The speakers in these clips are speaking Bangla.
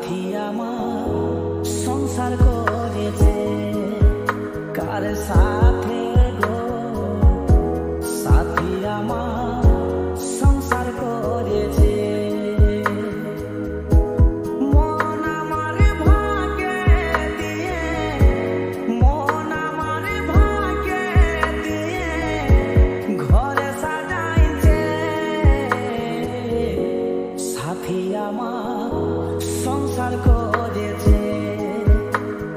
সাথী আমার সংসার করেছে কার সাথে গো সাথী আমার সংসার করেছে মন আমার ভাগে দিয়ে মন আমার ভাগে দিয়ে ঘরে সাজাইছে সাথী আমার সংসার করেছে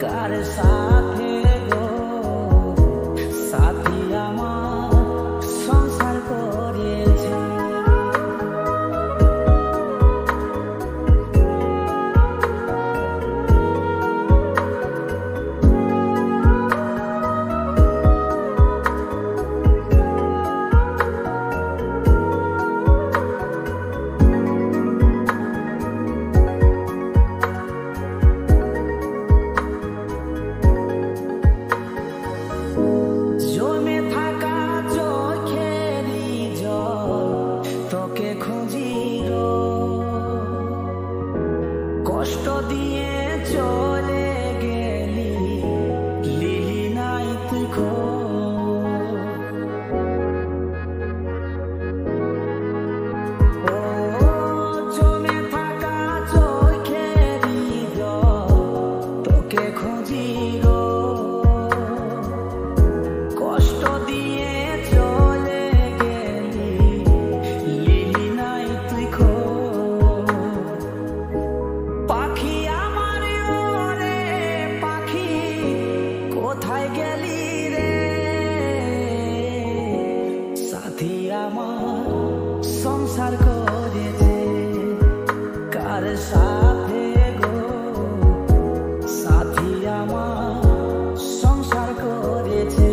কার সাথে গো সাথী আমার সংসার করেছে জমে থাকা চোখেরই জল তোকে খুঁজি কষ্ট দিয়ে চলে গেলি লিলি নাই তুই জমে থাকা চোখেরই জল তোকে খুঁজি কষ্ট দিয়ে চলে গেলি লিলি নাই তুই পাখি আমার ওরে পাখি কোথায় গেলি রে সাথী আমার সংসার করেছে কার সাথে গো সাথী আমার সংসার করেছে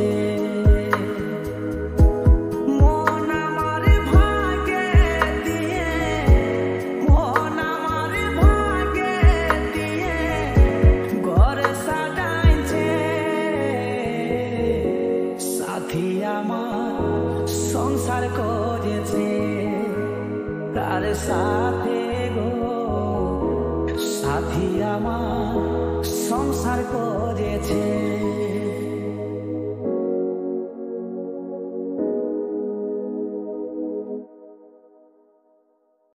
মন আমার ভাগে দিয়ে মন আমার ভাগে দিয়ে ঘরে সাজাইছে সাথী আমার সংসার করেছে তার সাথে গো সাথী আমার সংসার করেছে